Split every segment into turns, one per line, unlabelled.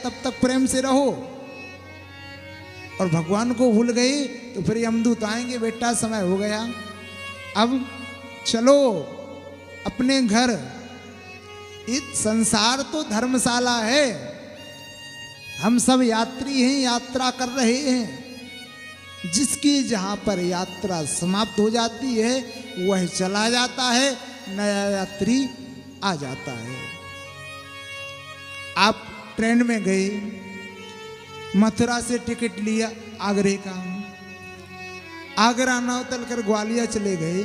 तब तक प्रेम से रहो। और भगवान को भूल गए तो फिर यमदूत आएंगे, बेटा समय हो गया, अब चलो अपने घर। इस संसार तो धर्मशाला है, हम सब यात्री हैं, यात्रा कर रहे हैं। जिसकी जहां पर यात्रा समाप्त हो जाती है वह चला जाता है, नया यात्री आ जाता है। आप ट्रेन में गए, मथुरा से टिकट लिया आगरे का, आगरा न उतर कर ग्वालियर चले गए,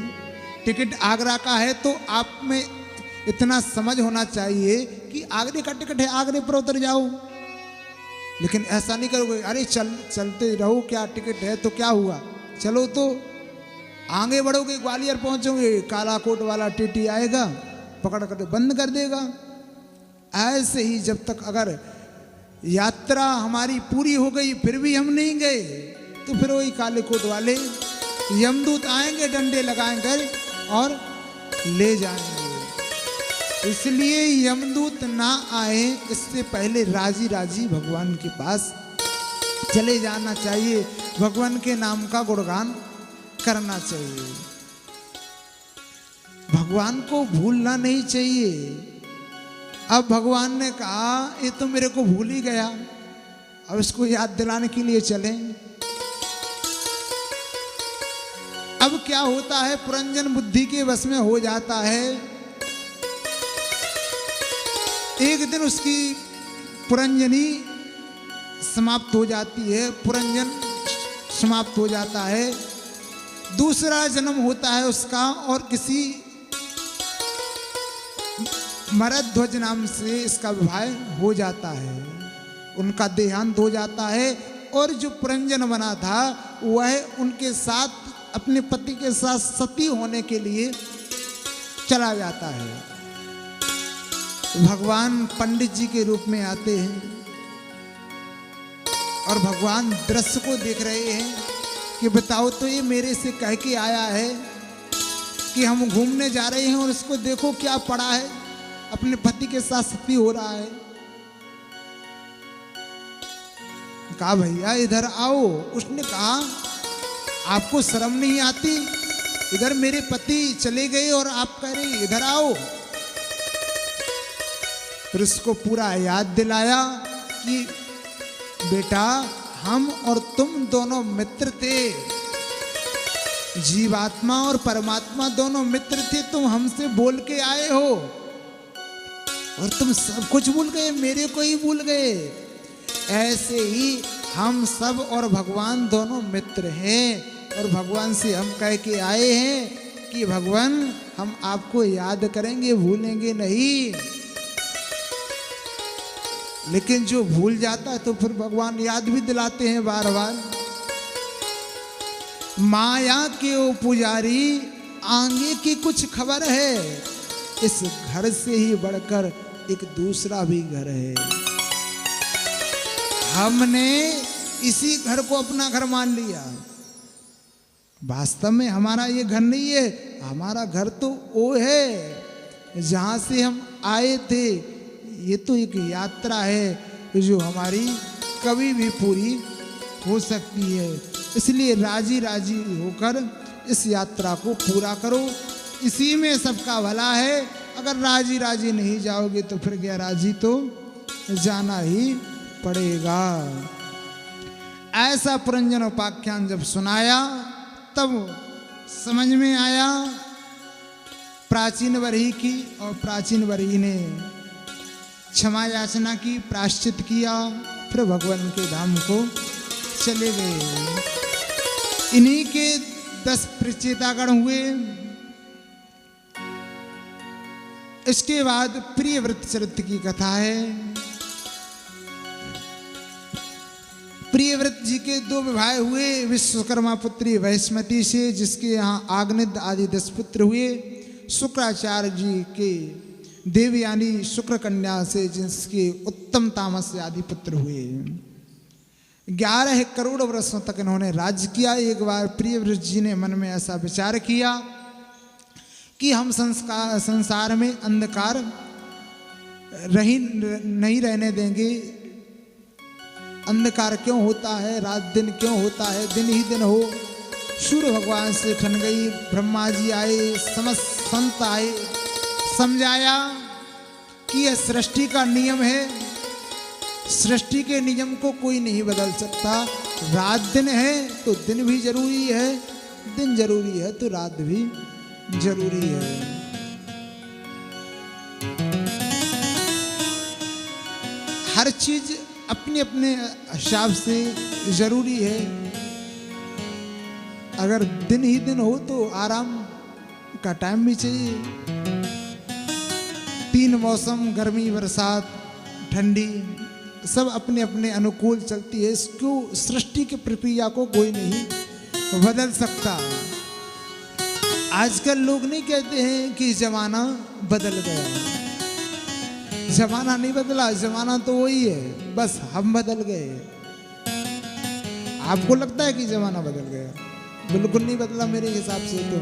टिकट आगरा का है तो आप में इतना समझ होना चाहिए कि आगरे का टिकट है, आगरे पर उतर जाओ। लेकिन ऐसा नहीं करोगे, अरे चलते रहो, क्या टिकट है तो क्या हुआ, चलो तो आगे बढ़ोगे, ग्वालियर पहुंचोगे, काला कोट वाला टीटी आएगा, पकड़ कर बंद कर देगा। ऐसे ही जब तक अगर यात्रा हमारी पूरी हो गई फिर भी हम नहीं गए तो फिर वही काले कोट वाले यमदूत आएंगे, डंडे लगाएंगे और ले जाएंगे। इसलिए यमदूत ना आए इससे पहले राजी राजी भगवान के पास चले जाना चाहिए, भगवान के नाम का गुणगान करना चाहिए, भगवान को भूलना नहीं चाहिए। अब भगवान ने कहा ये तो मेरे को भूल ही गया, अब इसको याद दिलाने के लिए चलें। अब क्या होता है, पुरंजन बुद्धि के वश में हो जाता है। एक दिन उसकी पुरंजनी समाप्त हो जाती है, पुरंजन समाप्त हो जाता है, दूसरा जन्म होता है उसका और किसी मरध्वज नाम से इसका विवाह हो जाता है, उनका देहांत हो जाता है। और जो पुरंजन बना था वह उनके साथ अपने पति के साथ सती होने के लिए चला जाता है। भगवान पंडित जी के रूप में आते हैं और भगवान दृश्य को देख रहे हैं कि बताओ तो ये मेरे से कह के आया है कि हम घूमने जा रहे हैं और इसको देखो क्या पड़ा है, अपने पति के साथ सती हो रहा है। कहा भैया इधर आओ। उसने कहा आपको शर्म नहीं आती, इधर मेरे पति चले गए और आप कह रहे इधर आओ। फिर उसको पूरा याद दिलाया कि बेटा हम और तुम दोनों मित्र थे, जीवात्मा और परमात्मा दोनों मित्र थे, तुम हमसे बोल के आए हो और तुम सब कुछ भूल गए, मेरे को ही भूल गए। ऐसे ही हम सब और भगवान दोनों मित्र हैं और भगवान से हम कह के आए हैं कि भगवान हम आपको याद करेंगे, भूलेंगे नहीं। लेकिन जो भूल जाता है तो फिर भगवान याद भी दिलाते हैं बार बार। माया के ओ पुजारी आगे की कुछ खबर है, इस घर से ही बढ़कर एक दूसरा भी घर है। हमने इसी घर को अपना घर मान लिया, वास्तव में हमारा ये घर नहीं है, हमारा घर तो वो है जहां से हम आए थे। ये तो एक यात्रा है जो हमारी कभी भी पूरी हो सकती है, इसलिए राजी राजी होकर इस यात्रा को पूरा करो, इसी में सबका भला है। अगर राजी राजी नहीं जाओगे तो फिर गैर राजी तो जाना ही पड़ेगा। ऐसा पुरंजन उपाख्यान जब सुनाया तब समझ में आया प्राचीन वरही की, और प्राचीन वरही ने क्षमा याचना की, प्रायश्चित किया, फिर भगवान के धाम को चले गए। इन्हीं के 10 प्रचेतागण हुए। इसके बाद प्रियव्रत चरित्र की कथा है। प्रियव्रत जी के 2 विवाह हुए, विश्वकर्मा पुत्री वैष्मती से, जिसके यहाँ आग्निद आदि 10 पुत्र हुए। शुक्राचार्य जी के देवयानी शुक्र कन्या से, जिसके उत्तम तामस आदि पुत्र हुए। 11 करोड़ वर्षों तक इन्होंने राज्य किया। एक बार प्रियव्रत जी ने मन में ऐसा विचार किया कि हम संसार में अंधकार नहीं रहने देंगे, अंधकार क्यों होता है, रात दिन क्यों होता है, दिन ही दिन हो। सूर्य भगवान से ठन गई, ब्रह्मा जी आए, समस्त संत आए, समझाया कि यह सृष्टि का नियम है, सृष्टि के नियम को कोई नहीं बदल सकता। रात दिन है तो दिन भी जरूरी है, दिन जरूरी है तो रात भी जरूरी है। हर चीज अपने अपने हिसाब से जरूरी है। अगर दिन ही दिन हो तो आराम का टाइम भी चाहिए। 3 मौसम, गर्मी, बरसात, ठंडी, सब अपने अपने अनुकूल चलती है। इसको सृष्टि की प्रक्रिया को कोई नहीं बदल सकता। आजकल लोग नहीं कहते हैं कि जमाना बदल गया, जमाना नहीं बदला, जमाना तो वही है, बस हम बदल गए। आपको लगता है कि जमाना बदल गया? बिल्कुल नहीं बदला मेरे हिसाब से तो।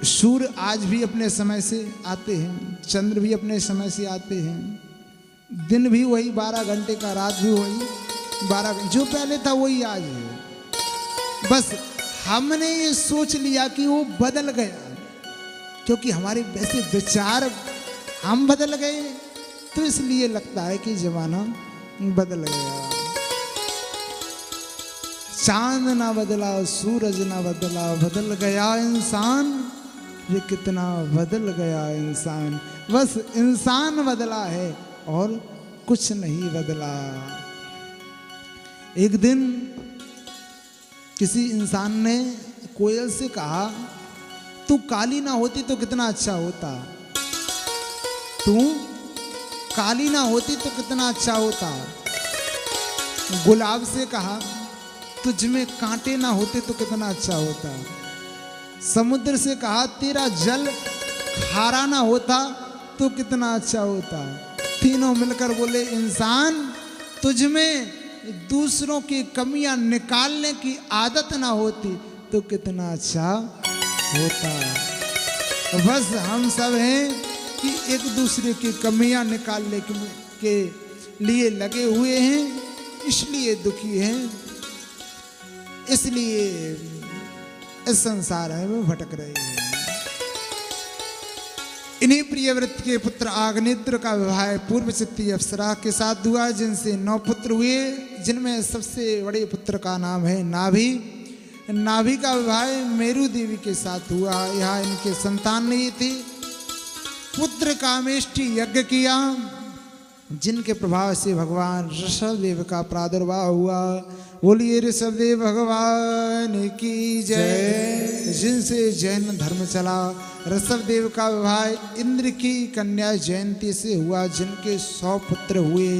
सूर्य आज भी अपने समय से आते हैं, चंद्र भी अपने समय से आते हैं, दिन भी वही 12 घंटे का, रात भी वही 12 घंटे, जो पहले था वही आज है। बस हमने ये सोच लिया कि वो बदल गया, क्योंकि हमारे वैसे विचार हम बदल गए, तो इसलिए लगता है कि जमाना बदल गया। चांद ना बदला, सूरज ना बदला, बदल गया इंसान, ये कितना बदल गया इंसान। बस इंसान बदला है और कुछ नहीं बदला। एक दिन किसी इंसान ने कोयल से कहा, तू काली ना होती तो कितना अच्छा होता, तू काली ना होती तो कितना अच्छा होता। गुलाब से कहा, तुझ में कांटे ना होते तो कितना अच्छा होता। समुद्र से कहा, तेरा जल खारा ना होता तो कितना अच्छा होता। तीनों मिलकर बोले, इंसान तुझ में दूसरों की कमियां निकालने की आदत ना होती तो कितना अच्छा होता। बस हम सब हैं कि एक दूसरे की कमियां निकालने के लिए लगे हुए हैं, इसलिए दुखी हैं, इसलिए इस संसार में भटक रहे हैं। इन्हीं प्रियव्रत के पुत्र आग्नेत्र का विवाह पूर्व चित्ती अप्सरा के साथ हुआ, जिनसे 9 पुत्र हुए, जिनमें सबसे बड़े पुत्र का नाम है नाभि। नाभि का विवाह मेरु देवी के साथ हुआ। यहाँ इनके संतान नहीं थे। पुत्र कामेष्टि यज्ञ किया, जिनके प्रभाव से भगवान ऋषभदेव का प्रादुर्भाव हुआ। बोलिए ऋषभदेव भगवान की जय। जिनसे जैन धर्म चला। ऋषभदेव का विवाह इंद्र की कन्या जयंती से हुआ, जिनके 100 पुत्र हुए।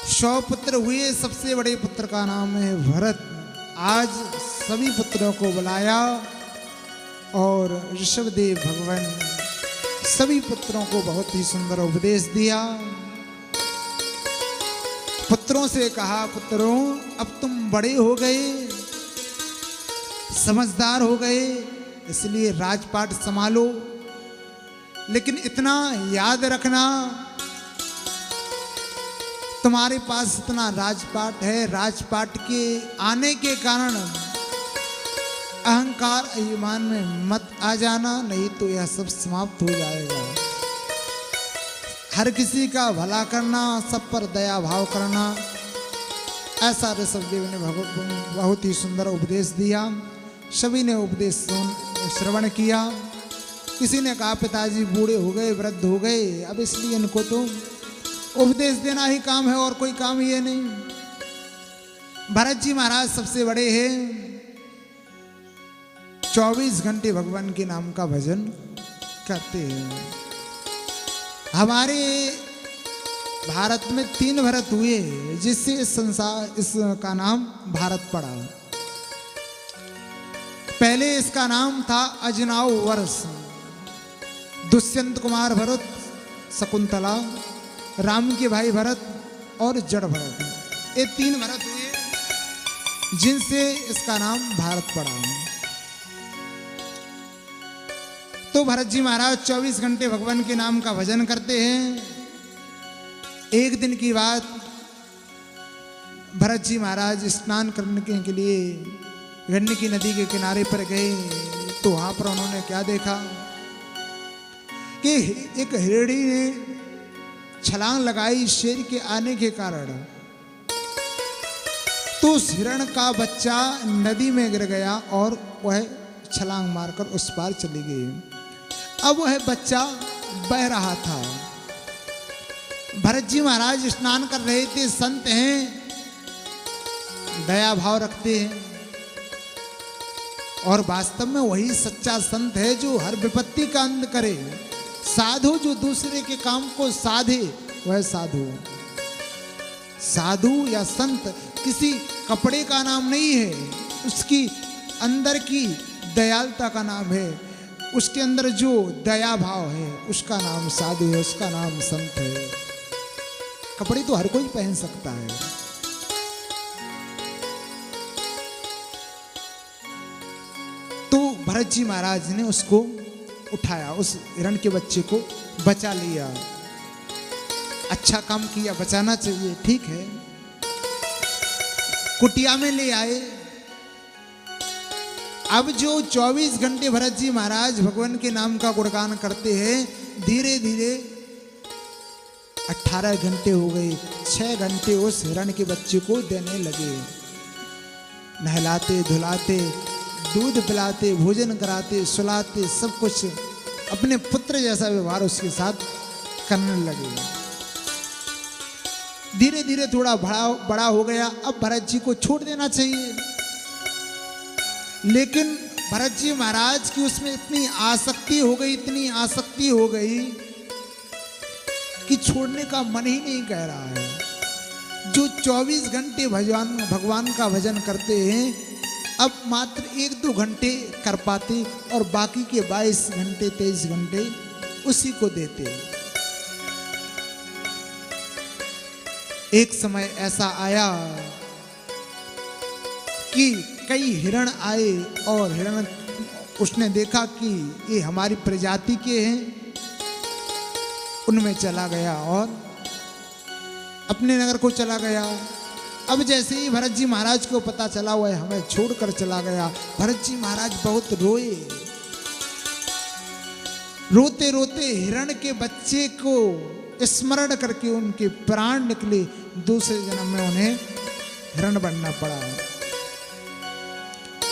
100 पुत्र हुए। सबसे बड़े पुत्र का नाम है भरत। आज सभी पुत्रों को बुलाया और ऋषभदेव भगवान सभी पुत्रों को बहुत ही सुंदर उपदेश दिया। पुत्रों से कहा, पुत्रों अब तुम बड़े हो गए, समझदार हो गए, इसलिए राजपाट संभालो, लेकिन इतना याद रखना, तुम्हारे पास इतना राजपाट है, राजपाट के आने के कारण अहंकार अभिमान में मत आ जाना, नहीं तो यह सब समाप्त हो जाएगा। हर किसी का भला करना, सब पर दया भाव करना, ऐसा ऋषभदेव ने बहुत ही सुंदर उपदेश दिया। सभी ने उपदेश श्रवण किया। किसी ने कहा, पिताजी बूढ़े हो गए, वृद्ध हो गए, अब इसलिए इनको तो उपदेश देना ही काम है और कोई काम ये नहीं। भरत जी महाराज सबसे बड़े हैं, 24 घंटे भगवान के नाम का भजन करते हैं। हमारे भारत में 3 भरत हुए, जिससे इस संसार इसका नाम भारत पड़ा। पहले इसका नाम था अजनाव वर्ष। दुष्यंत कुमार भरत, शकुंतला, राम के भाई भरत और जड़ भरत, ये 3 भरत हुए, जिनसे इसका नाम भारत पड़ा। तो भरत जी महाराज 24 घंटे भगवान के नाम का भजन करते हैं। एक दिन की बात, भरत जी महाराज स्नान करने के लिए गंडकी नदी के किनारे पर गए, तो वहां पर उन्होंने क्या देखा कि एक हिरणी ने छलांग लगाई शेर के आने के कारण। तो उस हिरण का बच्चा नदी में गिर गया और वह छलांग मारकर उस पार चली गई। अब वह बच्चा बह रहा था। भरत जी महाराज स्नान कर रहे थे। संत हैं, दया भाव रखते हैं, और वास्तव में वही सच्चा संत है जो हर विपत्ति का अंत करे। साधु जो दूसरे के काम को साधे, वह साधु। साधु या संत किसी कपड़े का नाम नहीं है, उसकी अंदर की दयालुता का नाम है। उसके अंदर जो दया भाव है उसका नाम साधु है, उसका नाम संत है। कपड़े तो हर कोई पहन सकता है। तो भरत जी महाराज ने उसको उठाया, उस हिरण के बच्चे को बचा लिया। अच्छा काम किया, बचाना चाहिए, ठीक है। कुटिया में ले आए। अब जो 24 घंटे भरत जी महाराज भगवान के नाम का गुणगान करते हैं, धीरे धीरे 18 घंटे हो गए। 6 घंटे उस हिरण के बच्चे को देने लगे। नहलाते धुलाते, दूध पिलाते, भोजन कराते, सुलाते, सब कुछ अपने पुत्र जैसा व्यवहार उसके साथ करने लगे। धीरे धीरे थोड़ा बड़ा हो गया। अब भरत जी को छोड़ देना चाहिए, लेकिन भरत जी महाराज की उसमें इतनी आसक्ति हो गई, इतनी आसक्ति हो गई कि छोड़ने का मन ही नहीं कह रहा है। जो 24 घंटे भगवान का भजन करते हैं, अब मात्र 1-2 घंटे कर पाते और बाकी के 22 घंटे 23 घंटे उसी को देते। एक समय ऐसा आया कि कई हिरण आए और हिरण उसने देखा कि ये हमारी प्रजाति के हैं, उनमें चला गया और अपने नगर को चला गया। अब जैसे ही भरत जी महाराज को पता चला हुआ है हमें छोड़कर चला गया, भरत जी महाराज बहुत रोए। रोते रोते हिरण के बच्चे को स्मरण करके उनके प्राण निकले। दूसरे जन्म में उन्हें हिरण बनना पड़ा।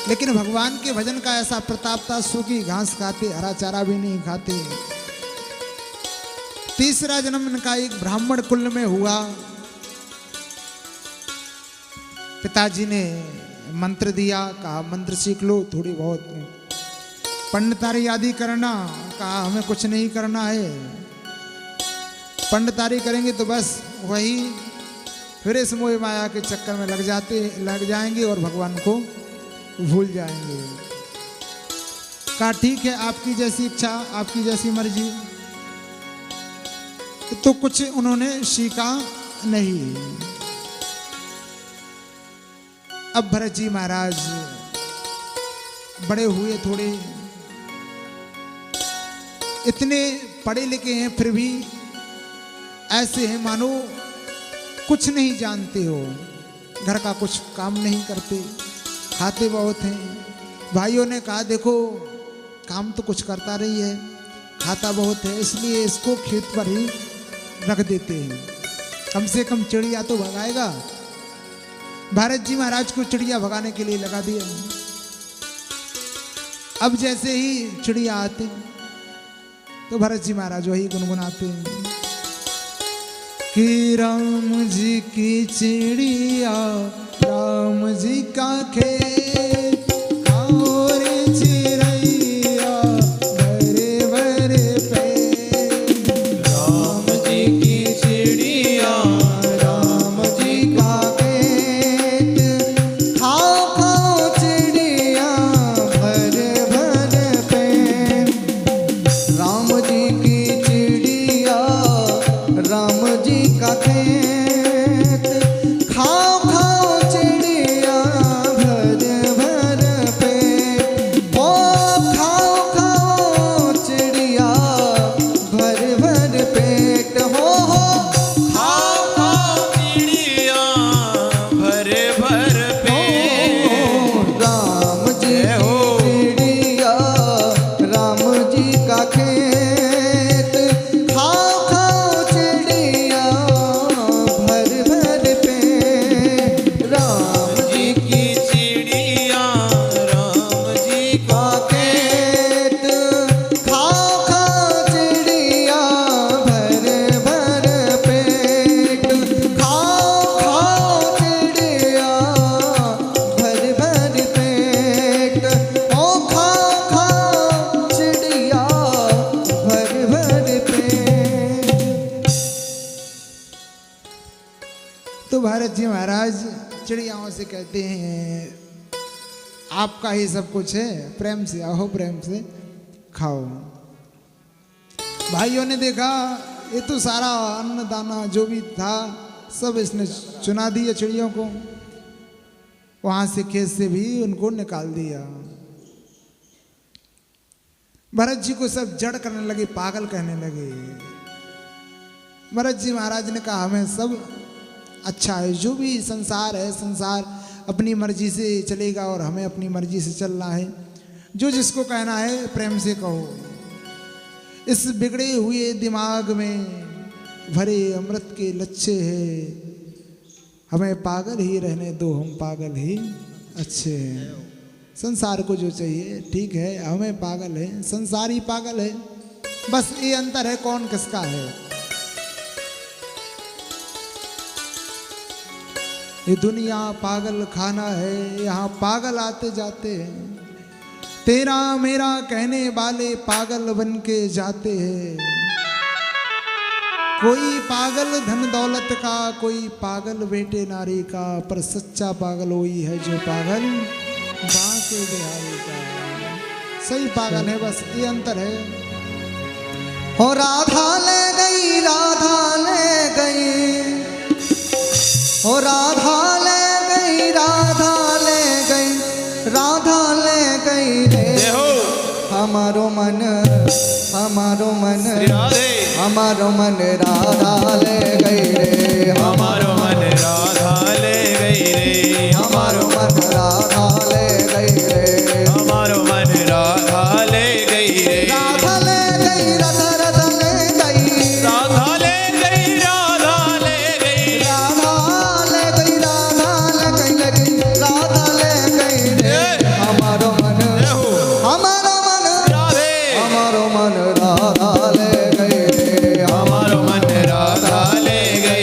लेकिन भगवान के भजन का ऐसा प्रताप था, सूखी घास खाते, हरा चारा भी नहीं खाते। तीसरा जन्म इनका एक ब्राह्मण कुल में हुआ। पिताजी ने मंत्र दिया, कहा मंत्र सीख लो थोड़ी बहुत, पंडितारी आदि करना, कहा हमें कुछ नहीं करना है। पंडितारी करेंगे तो बस वही फिर इस मोह माया के चक्कर में लग जाएंगे और भगवान को भूल जाएंगे। कहा ठीक है, आपकी जैसी इच्छा, आपकी जैसी मर्जी। तो कुछ उन्होंने सीखा नहीं। अब भरत जी महाराज बड़े हुए, थोड़े इतने पढ़े लिखे हैं फिर भी ऐसे हैं मानो कुछ नहीं जानते हो। घर का कुछ काम नहीं करते, खाते बहुत हैं। भाइयों ने कहा देखो काम तो कुछ करता रही है, खाता बहुत है, इसलिए इसको खेत पर ही रख देते हैं, कम से कम चिड़िया तो भगाएगा। भरत जी महाराज को चिड़िया भगाने के लिए लगा दिया। अब जैसे ही चिड़िया आते तो भरत जी महाराज वही गुनगुनाते हैं कि राम जी की चिड़िया, राम जी का खेत, और चिड़ैया भरे भरे पेट। राम जी की चिड़िया, राम जी का खेत, खाओ खाओ चिड़िया भरे भरे पेट। राम जी की चिड़िया, राम जी का खेत, खाओ खाओ चिड़िया भरे तो भरत जी महाराज चिड़ियाओं से कहते हैं आपका ही सब कुछ है, प्रेम से आओ, प्रेम से खाओ। भाइयों ने देखा ये तो सारा अन्न दाना जो भी था सब इसने चुना दिया चिड़ियों को, वहां से खेत से भी उनको निकाल दिया। भरत जी को सब जड़ करने लगे, पागल कहने लगे। भरत जी महाराज ने कहा हमें सब अच्छा है, जो भी संसार है, संसार अपनी मर्जी से चलेगा और हमें अपनी मर्जी से चलना है। जो जिसको कहना है प्रेम से कहो। इस बिगड़े हुए दिमाग में भरे अमृत के लच्छे हैं, हमें पागल ही रहने दो, हम पागल ही अच्छे हैं। संसार को जो चाहिए ठीक है, हमें पागल है, संसार ही पागल है, बस ये अंतर है कौन किसका है। ये दुनिया पागल खाना है, यहाँ पागल आते जाते हैं, तेरा मेरा कहने वाले पागल बन के जाते हैं। कोई पागल धन दौलत का, कोई पागल बेटे नारी का, पर सच्चा पागल वही है जो पागल बांके बिहारी का। सही पागल है, बस ये अंतर है।
हो राधा ले गई, राधा ले गई, हो राधा ले गई, राधा ले गई, राधा ले गई रे हमारो मन, हमारो मन, हमारो मन राधा ले गई रे,
हमारो मन राधा ले गई रे,
हमारो मन राधा ले गई रे,
हमारो मन राधा ले गई रे,
राधा ले गई, राधा राधा ले गई,
राधा ले गई, राधा ले गई,
राधा ले गई, राधा ले गई, राधा ले गई रे हमारो मन, हमारो मन
राधे,
हमारो मन राधा ले गई रे,
हमारो मन राधा ले गई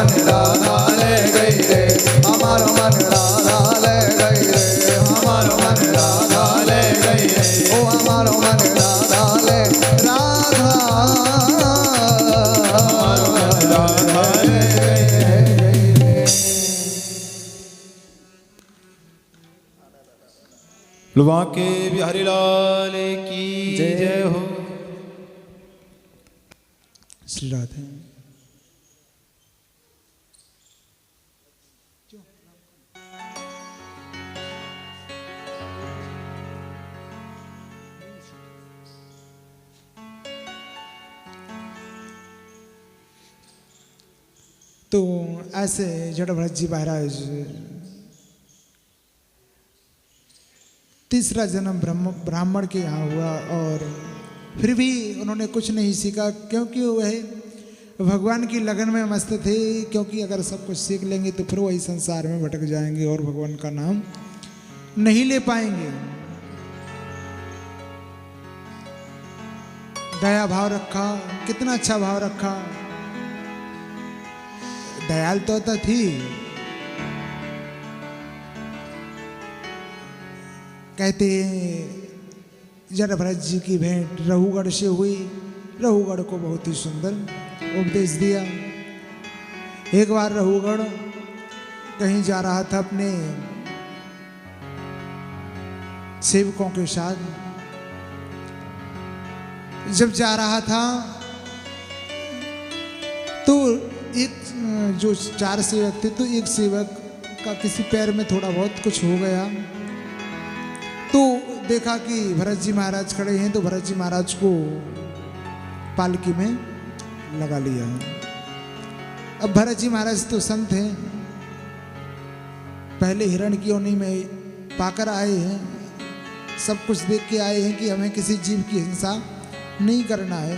मन राधा ले गई रे, हमारो मन राधा ले गई रे, हमारो मन राधा ले गई रे, ओ हमारो मन राधा ले राधा, हमारो मन राधा ले गई रे।
बांके बिहारी लाल की जय हो।
श्री राधे। तो ऐसे जड़भरत जी महाराज तीसरा जन्म ब्राह्मण के यहाँ हुआ और फिर भी उन्होंने कुछ नहीं सीखा, क्योंकि वह भगवान की लगन में मस्त थे। क्योंकि अगर सब कुछ सीख लेंगे तो फिर वही संसार में भटक जाएंगे और भगवान का नाम नहीं ले पाएंगे। दया भाव रखा, कितना अच्छा भाव रखा, दयाल तो थी। कहते जड़भरत जी की भेंट रहुगढ़ से हुई। रहुगढ़ को बहुत ही सुंदर उपदेश दिया। एक बार रहुगढ़ कहीं जा रहा था अपने सेवकों के साथ। जब जा रहा था तो एक जो 4 सेवक थे, तो एक सेवक का किसी पैर में थोड़ा बहुत कुछ हो गया। तो देखा कि भरत जी महाराज खड़े हैं, तो भरत जी महाराज को पालकी में लगा लिया। अब भरत जी महाराज तो संत हैं, पहले हिरण की योनि में पाकर आए हैं, सब कुछ देख के आए हैं कि हमें किसी जीव की हिंसा नहीं करना है।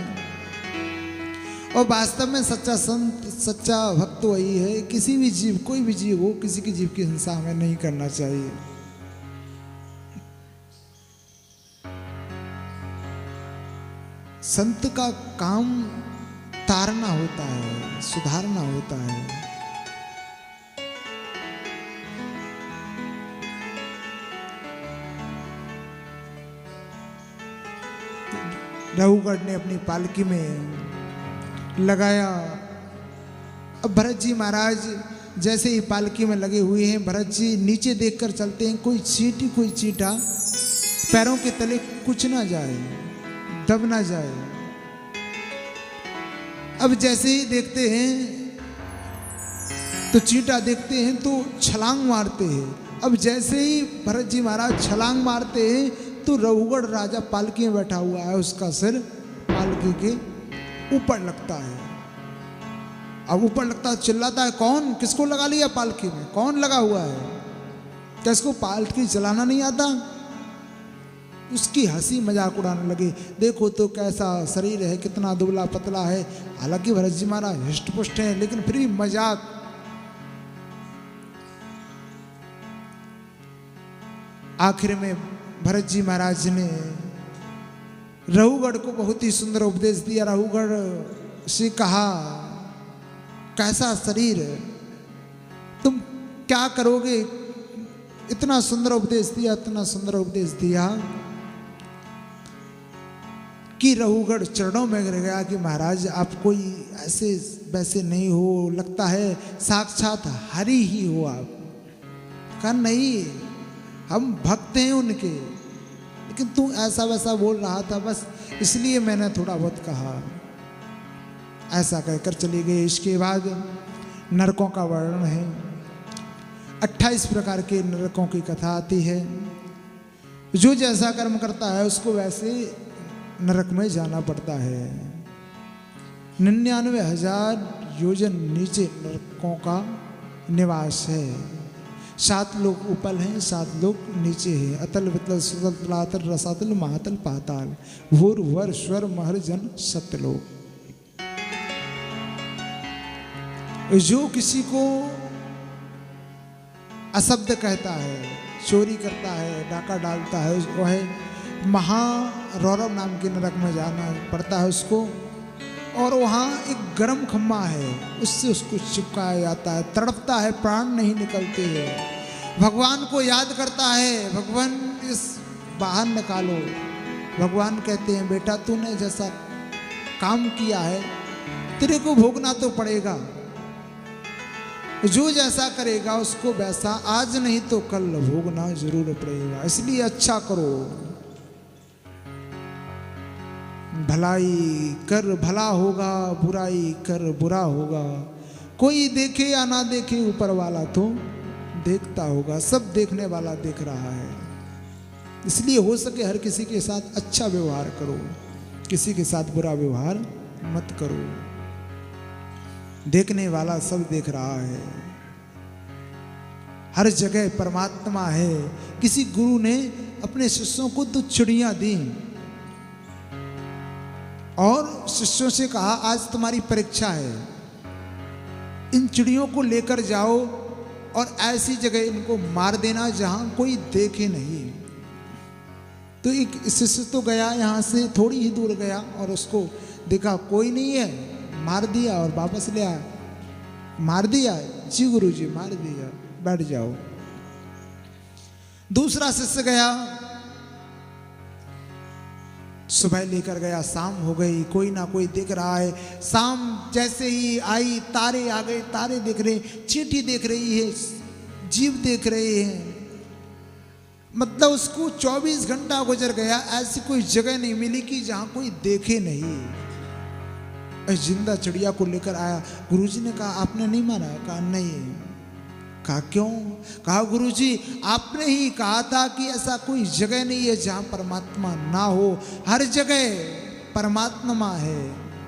और वास्तव में सच्चा संत, सच्चा भक्त वही है, किसी भी जीव, कोई भी जीव हो, किसी की जीव की हिंसा हमें नहीं करना चाहिए। संत का काम तारना होता है, सुधारना होता है। रहुगढ़ ने अपनी पालकी में लगाया। अब भरत जी महाराज जैसे ही पालकी में लगे हुए हैं, भरत जी नीचे देखकर चलते हैं, कोई चींटी कोई चींटा पैरों के तले कुछ ना जाए, दब ना जाए। अब जैसे ही देखते हैं तो चींटा देखते हैं तो छलांग मारते हैं। अब जैसे ही भरत जी महाराज छलांग मारते हैं तो रहुगढ़ राजा पालकी में बैठा हुआ है, उसका सिर पालकी के ऊपर लगता है। अब ऊपर लगता है, चिल्लाता है, कौन, किसको लगा लिया पालकी में, कौन लगा हुआ है, क्या इसको पालकी चलाना नहीं आता? उसकी हंसी मजाक उड़ाने लगे। देखो तो कैसा शरीर है, कितना दुबला पतला है। हालांकि भरत जी महाराज हृष्ट पुष्ट हैं, लेकिन फिर भी मजाक। आखिर में भरत जी महाराज ने रहुगढ़ को बहुत ही सुंदर उपदेश दिया। रहुगढ़ से कहा, कैसा शरीर है, तुम क्या करोगे? इतना सुंदर उपदेश दिया, इतना सुंदर उपदेश दिया कि रहुगढ़ चरणों में गिर गया कि महाराज आप कोई ऐसे वैसे नहीं हो, लगता है साक्षात हरि ही हो आप। कहा नहीं, हम भक्त हैं उनके, लेकिन तू ऐसा वैसा बोल रहा था, बस इसलिए मैंने थोड़ा बहुत कहा। ऐसा कहकर चली गई। इसके बाद नरकों का वर्णन है। 28 प्रकार के नरकों की कथा आती है। जो जैसा कर्म करता है उसको वैसे नरक में जाना पड़ता है। 99,000 योजन नीचे नरकों का निवास है। 7 लोग ऊपर हैं, 7 लोग नीचे हैं। अतल वितल सुतल तलातल रसातल महातल पाताल भूर वर स्वर महर जन सत्यलोक। जो किसी को अशब्द कहता है, चोरी करता है, डाका डालता है, वह महारौरव नाम के नरक में जाना पड़ता है उसको। और वहाँ एक गर्म खम्मा है, उससे उसको चिपकाया जाता है, तड़पता है, प्राण नहीं निकलते हैं। भगवान को याद करता है, भगवान इस बाहर निकालो। भगवान कहते हैं बेटा तूने जैसा काम किया है तेरे को भोगना तो पड़ेगा, जो जैसा करेगा उसको वैसा आज नहीं तो कल भोगना जरूर पड़ेगा। इसलिए अच्छा करो, भलाई कर भला होगा, बुराई कर बुरा होगा। कोई देखे या ना देखे ऊपर वाला तो देखता होगा, सब देखने वाला देख रहा है। इसलिए हो सके हर किसी के साथ अच्छा व्यवहार करो, किसी के साथ बुरा व्यवहार मत करो। देखने वाला सब देख रहा है, हर जगह परमात्मा है। किसी गुरु ने अपने शिष्यों को तो चिड़ियां दी और शिष्यों से कहा आज तुम्हारी परीक्षा है, इन चिड़ियों को लेकर जाओ और ऐसी जगह इनको मार देना जहां कोई देखे नहीं। तो एक शिष्य तो गया, यहाँ से थोड़ी ही दूर गया और उसको देखा कोई नहीं है, मार दिया और वापस ले आया। मार दिया? जी गुरुजी मार दिया, बैठ जाओ। दूसरा शिष्य गया, सुबह लेकर गया, शाम हो गई, कोई ना कोई दिख रहा है। शाम जैसे ही आई तारे आ गए, तारे दिख रहे, चींटी दिख रही है, जीव देख रहे हैं। मतलब उसको 24 घंटा गुजर गया, ऐसी कोई जगह नहीं मिली कि जहां कोई देखे नहीं। जिंदा चिड़िया को लेकर आया। गुरुजी ने कहा आपने नहीं मारा? कहा नहीं। कहा क्यों? कहा गुरुजी आपने ही कहा था कि ऐसा कोई जगह नहीं है जहां परमात्मा ना हो, हर जगह परमात्मा है,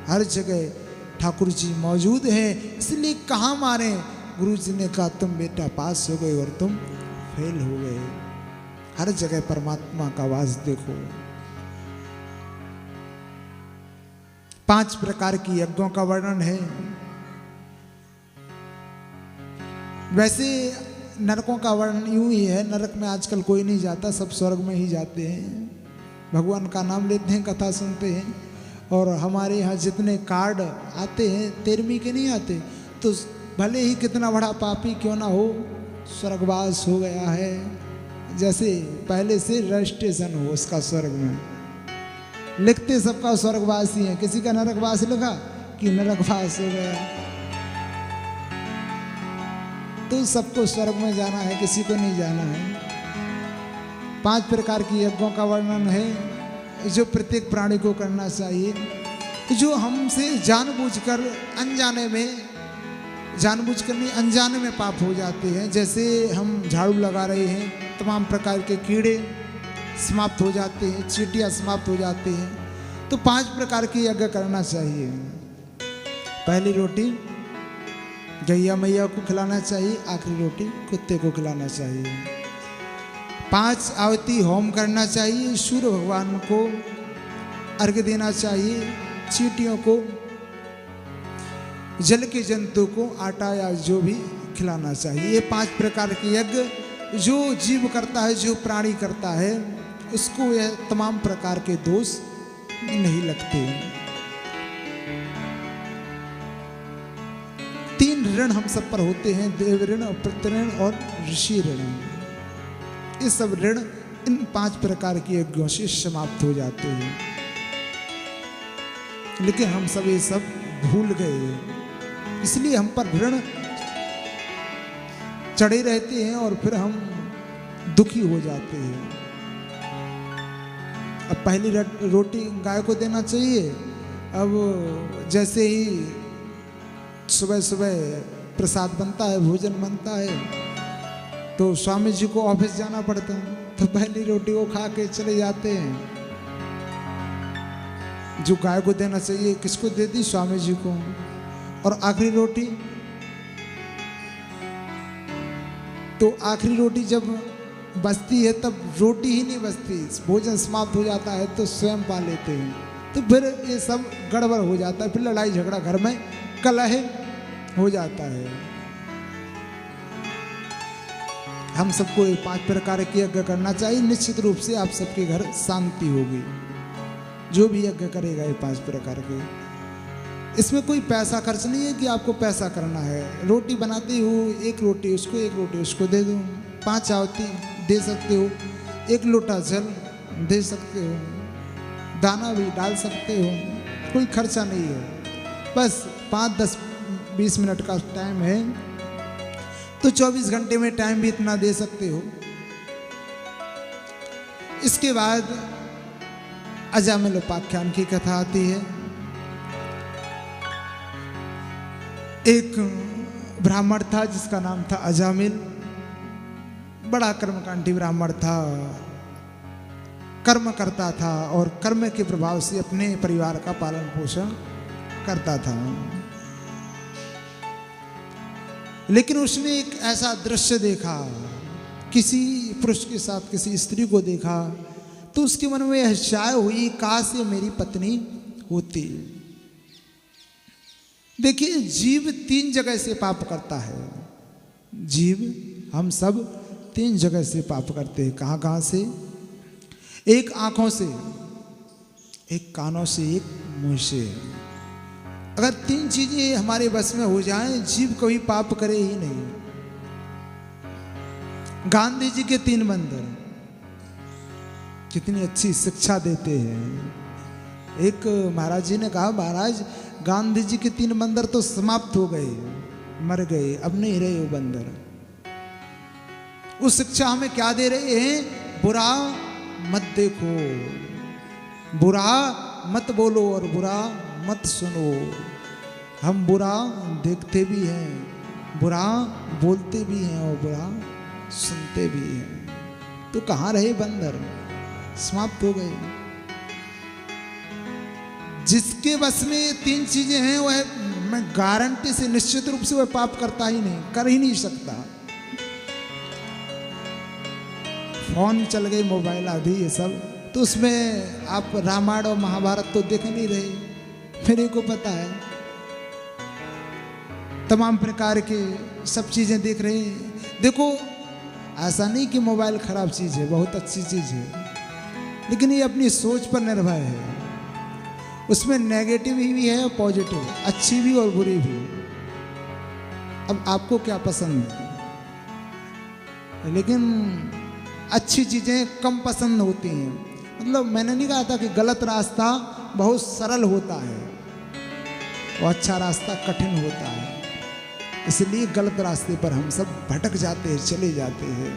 हर जगह ठाकुर जी मौजूद हैं, इसलिए कहाँ मारे? गुरुजी ने कहा तुम बेटा पास हो गए और तुम फेल हो गए। हर जगह परमात्मा का वास देखो। 5 प्रकार की यज्ञों का वर्णन है। वैसे नरकों का वर्णन यूं ही है, नरक में आजकल कोई नहीं जाता, सब स्वर्ग में ही जाते हैं, भगवान का नाम लेते हैं, कथा सुनते हैं। और हमारे यहाँ जितने कार्ड आते हैं 13वीं के नहीं आते, तो भले ही कितना बड़ा पापी क्यों ना हो, स्वर्गवास हो गया है, जैसे पहले से रजिस्ट्रेशन हो उसका स्वर्ग में। लिखते सबका स्वर्गवासी है, किसी का नरकवास लिखा कि नरकवास हो गया। तो सबको स्वर्ग में जाना है, किसी को नहीं जाना है। 5 प्रकार की यज्ञों का वर्णन है जो प्रत्येक प्राणी को करना चाहिए, जो हमसे जानबूझकर अनजाने में, जानबूझकर नहीं अनजाने में पाप हो जाते हैं। जैसे हम झाड़ू लगा रहे हैं, तमाम प्रकार के कीड़े समाप्त हो जाते हैं, चींटियाँ समाप्त हो जाते हैं। तो 5 प्रकार की यज्ञ करना चाहिए। पहली रोटी गैया मैया को खिलाना चाहिए, आखिरी रोटी कुत्ते को खिलाना चाहिए। 5 आहुति होम करना चाहिए, सूर्य भगवान को अर्घ्य देना चाहिए, चींटियों को, जल के जंतु को आटा या जो भी खिलाना चाहिए। ये 5 प्रकार के यज्ञ जो जीव करता है, जो प्राणी करता है, उसको यह तमाम प्रकार के दोष नहीं लगते। 3 ऋण हम सब पर होते हैं, देव ऋण, पितृ और ऋषि ऋण। ये सब ऋण इन 5 प्रकार के यज्ञों से समाप्त हो जाते हैं, लेकिन हम सब ये सब भूल गए, इसलिए हम पर ऋण चढ़े रहते हैं और फिर हम दुखी हो जाते हैं। अब पहली रोटी गाय को देना चाहिए। अब जैसे ही सुबह सुबह प्रसाद बनता है, भोजन बनता है, तो स्वामी जी को ऑफिस जाना पड़ता है, तो पहली रोटी को खा के चले जाते हैं। जो गाय को देना चाहिए किसको दे दी? स्वामी जी को। और आखिरी रोटी, तो आखिरी रोटी जब बचती है तब रोटी ही नहीं बचती, भोजन समाप्त हो जाता है तो स्वयं पा लेते हैं, तो फिर ये सब गड़बड़ हो जाता है, फिर लड़ाई झगड़ा घर में कलह हो जाता है। हम सबको 5 प्रकार के यज्ञ करना चाहिए, निश्चित रूप से आप सबके घर शांति होगी जो भी यज्ञ करेगा ये 5 प्रकार के। इसमें कोई पैसा खर्च नहीं है कि आपको पैसा करना है। रोटी बनाते हो, एक रोटी उसको दे दो, 5 आवती दे सकते हो, 1 लोटा जल दे सकते हो, दाना भी डाल सकते हो, कोई खर्चा नहीं है। बस 5, 10, 20 मिनट का टाइम है तो 24 घंटे में टाइम भी इतना दे सकते हो। इसके बाद अजामिल उपाख्यान की कथा आती है। एक ब्राह्मण था जिसका नाम था अजामिल, बड़ा कर्मकांडी ब्राह्मण था, कर्म करता था और कर्म के प्रभाव से अपने परिवार का पालन पोषण करता था। लेकिन उसने एक ऐसा दृश्य देखा, किसी पुरुष के साथ किसी स्त्री को देखा तो उसके मन में यह इच्छा हुई, काश ये मेरी पत्नी होती। देखिए, जीव 3 जगह से पाप करता है। जीव हम सब 3 जगह से पाप करते हैं। कहाँ कहाँ से? एक आंखों से, एक कानों से, एक मुंह से। अगर 3 चीजें हमारे बस में हो जाएं, जीव कभी पाप करे ही नहीं। गांधी जी के 3 मंदिर कितनी अच्छी शिक्षा देते हैं। एक महाराज जी ने कहा, महाराज गांधी जी के 3 बंदर तो समाप्त हो गए, मर गए, अब नहीं रहे वो बंदर। उस शिक्षा हमें क्या दे रहे हैं? बुरा मत देखो, बुरा मत बोलो और बुरा मत सुनो। हम बुरा देखते भी हैं, बुरा बोलते भी हैं और बुरा सुनते भी हैं। तो कहाँ रहे बंदर? समाप्त हो गए। जिसके बस में ये 3 चीजें हैं वह, मैं गारंटी से, निश्चित रूप से वह पाप करता ही नहीं, कर ही नहीं सकता। फोन चल गए, मोबाइल आदि ये सब, तो उसमें आप रामायण और महाभारत तो देख नहीं रहे, मेरे को पता है। तमाम प्रकार के सब चीजें देख रहे हैं। देखो, ऐसा नहीं कि मोबाइल खराब चीज है, बहुत अच्छी चीज है, लेकिन ये अपनी सोच पर निर्भर है। उसमें नेगेटिव भी है और पॉजिटिव, अच्छी भी और बुरी भी। अब आपको क्या पसंद है? लेकिन अच्छी चीजें कम पसंद होती हैं। मतलब मैंने नहीं कहा था कि गलत रास्ता बहुत सरल होता है और अच्छा रास्ता कठिन होता है। इसलिए गलत रास्ते पर हम सब भटक जाते हैं, चले जाते हैं।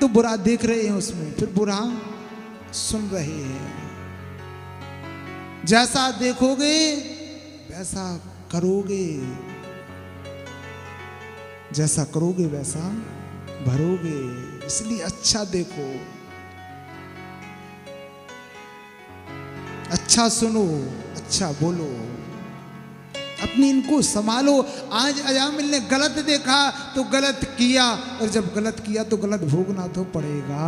तो बुरा देख रहे हैं उसमें, फिर बुरा सुन रहे हैं। जैसा देखोगे वैसा करोगे, जैसा करोगे वैसा भरोगे। इसलिए अच्छा देखो, अच्छा सुनो, अच्छा बोलो, अपनी इनको संभालो। आज अजामिल ने गलत देखा तो गलत किया, और जब गलत किया तो गलत भोगना तो पड़ेगा।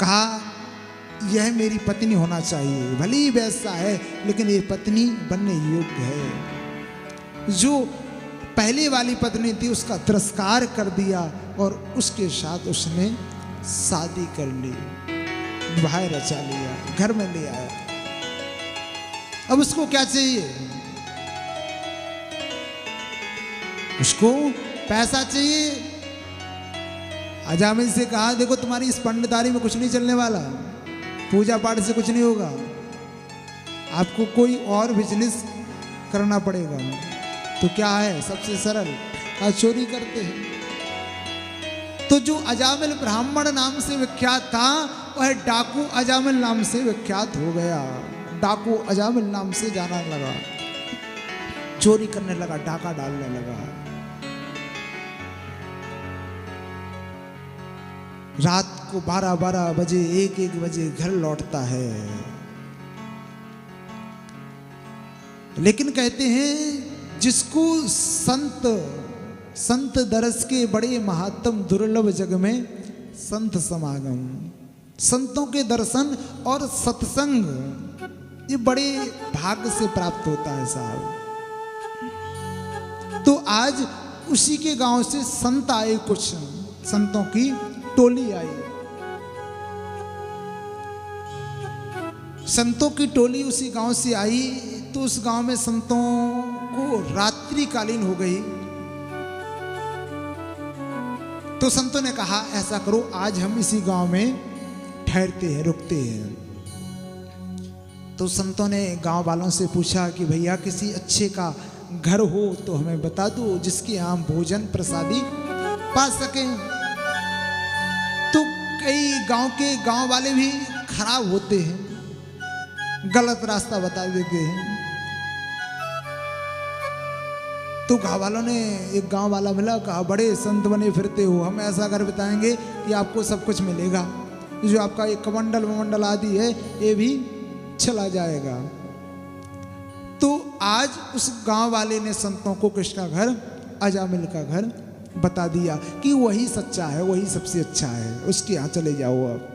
कहा, यह मेरी पत्नी होना चाहिए, भले ही वैसा है लेकिन ये पत्नी बनने योग्य है। जो पहले वाली पत्नी थी उसका तिरस्कार कर दिया और उसके साथ उसने शादी कर ली, विवाह रचा लिया, घर में ले आया। अब उसको क्या चाहिए? उसको पैसा चाहिए। अजामिल से कहा, देखो तुम्हारी इस पंडितारी में कुछ नहीं चलने वाला, पूजा पाठ से कुछ नहीं होगा, आपको कोई और बिजनेस करना पड़ेगा। तो क्या है सबसे सरल? चोरी करते हैं। तो जो अजामिल ब्राह्मण नाम से विख्यात था वह डाकू अजामिल नाम से विख्यात हो गया। डाकू अजामिल नाम से जाना लगा, चोरी करने लगा, डाका डालने लगा। रात को 12-12 बजे, 1-1 बजे घर लौटता है। लेकिन कहते हैं जिसको संत दरस के बड़े महात्म दुर्लभ जग में संत समागम, संतों के दर्शन और सत्संग ये बड़े भाग्य से प्राप्त होता है साहब। तो आज उसी के गांव से संत आए, कुछ संतों की टोली आई। संतों की टोली उसी गांव से आई तो उस गांव में संतों को रात्रिकालीन हो गई। तो संतों ने कहा ऐसा करो, आज हम इसी गांव में ठहरते हैं, रुकते हैं। तो संतों ने गांव वालों से पूछा कि भैया किसी अच्छे का घर हो तो हमें बता दो, जिसके यहाँ हम भोजन प्रसादी पा सकें। तो कई गांव वाले भी खराब होते हैं, गलत रास्ता बता देते हैं। तो गांव वालों ने, एक गांव वाला मिला, कहा बड़े संत बने फिरते हो, हम ऐसा कर बताएंगे कि आपको सब कुछ मिलेगा, जो आपका एक कमंडल वमंडल आदि है ये भी चला जाएगा। तो आज उस गांव वाले ने संतों को किसका घर, अजामिल का घर बता दिया कि वही सच्चा है, वही सबसे अच्छा है, उसके यहाँ चले जाओ आप।